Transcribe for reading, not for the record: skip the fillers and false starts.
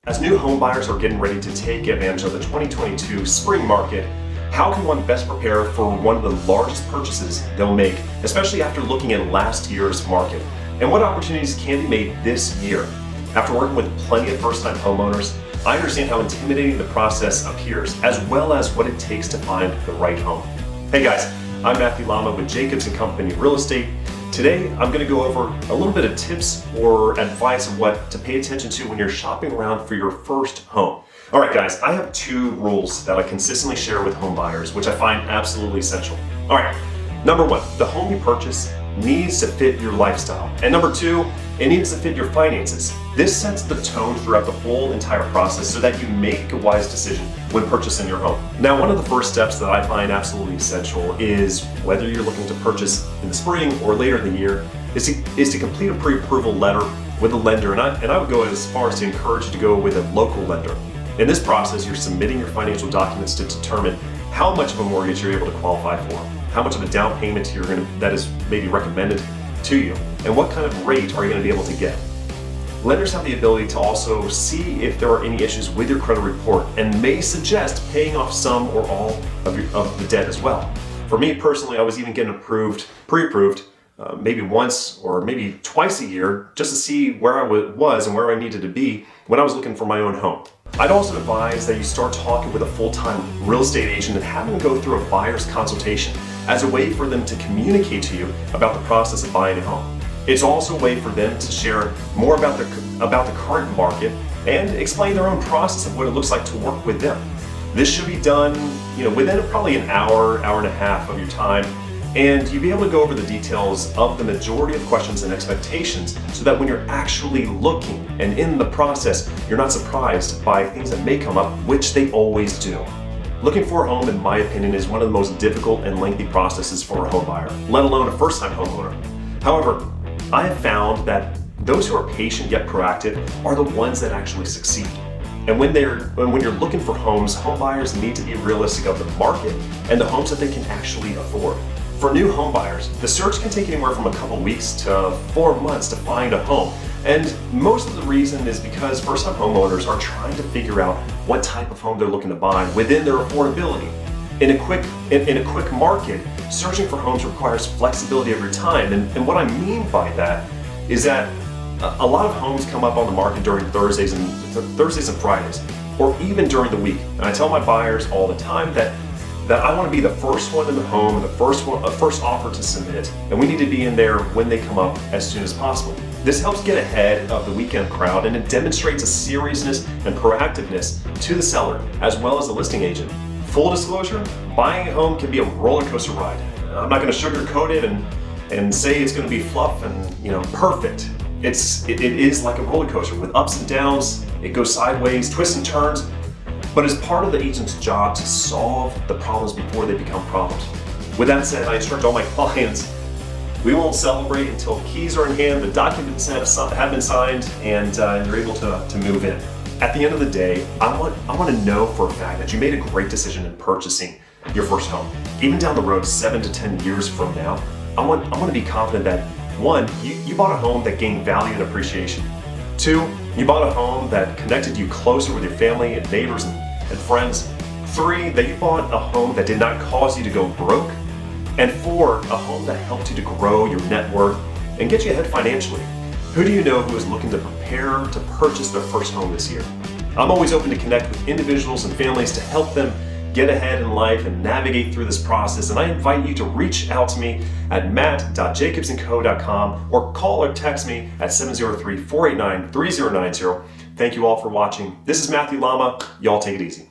As new home buyers are getting ready to take advantage of the 2022 spring market, how can one best prepare for one of the largest purchases they'll make, especially after looking at last year's market? And what opportunities can be made this year? After working with plenty of first-time homeowners, I understand how intimidating the process appears, as well as what it takes to find the right home. Hey guys, I'm Matthew Lama with Jacobs & Company Real Estate. Today, I'm going to go over a little bit of tips or advice of what to pay attention to when you're shopping around for your first home. All right, guys, I have two rules that I consistently share with home buyers, which I find absolutely essential. All right, number one, the home you purchase needs to fit your lifestyle. And number two, it needs to fit your finances. This sets the tone throughout the whole entire process so that you make a wise decision when purchasing your home. Now, one of the first steps that I find absolutely essential is whether you're looking to purchase in the spring or later in the year is to complete a pre-approval letter with a lender. And I would go as far as to encourage you to go with a local lender. In this process, you're submitting your financial documents to determine how much of a mortgage you're able to qualify for, how much of a down payment that is maybe recommended to you, and what kind of rate are you going to be able to get. Lenders have the ability to also see if there are any issues with your credit report and may suggest paying off some or all of the debt as well. For me personally, I was even getting pre-approved, maybe once or maybe twice a year just to see where I was and where I needed to be when I was looking for my own home. I'd also advise that you start talking with a full-time real estate agent and have them go through a buyer's consultation as a way for them to communicate to you about the process of buying a home. It's also a way for them to share more about the current market and explain their own process of what it looks like to work with them. This should be done, within probably an hour and a half of your time, and you'll be able to go over the details of the majority of questions and expectations so that when you're actually looking and in the process, you're not surprised by things that may come up, which they always do. Looking for a home, in my opinion, is one of the most difficult and lengthy processes for a home buyer, let alone a first-time homeowner. However, I have found that those who are patient yet proactive are the ones that actually succeed. And when you're looking for homes, home buyers need to be realistic of the market and the homes that they can actually afford. For new home buyers, the search can take anywhere from a couple weeks to 4 months to find a home. And most of the reason is because first-time homeowners are trying to figure out what type of home they're looking to buy within their affordability. In a quick market, searching for homes requires flexibility of your time. And what I mean by that is that a lot of homes come up on the market during Thursdays and Fridays, or even during the week. And I tell my buyers all the time that I want to be the first one in the home and the first offer to submit, and we need to be in there when they come up as soon as possible. This helps get ahead of the weekend crowd, and it demonstrates a seriousness and proactiveness to the seller as well as the listing agent. Full disclosure, buying a home can be a roller coaster ride. I'm not going to sugarcoat it and say it's going to be fluff and perfect. It is like a roller coaster with ups and downs. It goes sideways, twists and turns. But it's part of the agent's job to solve the problems before they become problems. With that said, I instruct all my clients, we won't celebrate until keys are in hand, the documents have been signed, and you're able to move in. At the end of the day, I want to know for a fact that you made a great decision in purchasing your first home. Even down the road, 7 to 10 years from now, I want to be confident that, one, you bought a home that gained value and appreciation. Two, you bought a home that connected you closer with your family and neighbors and friends. Three, that you bought a home that did not cause you to go broke. And four, a home that helped you to grow your net worth and get you ahead financially. Who do you know who is looking to prepare to purchase their first home this year? I'm always open to connect with individuals and families to help them get ahead in life and navigate through this process. And I invite you to reach out to me at matt.jacobsandco.com or call or text me at 703-489-3090. Thank you all for watching. This is Matthew Lama. Y'all take it easy.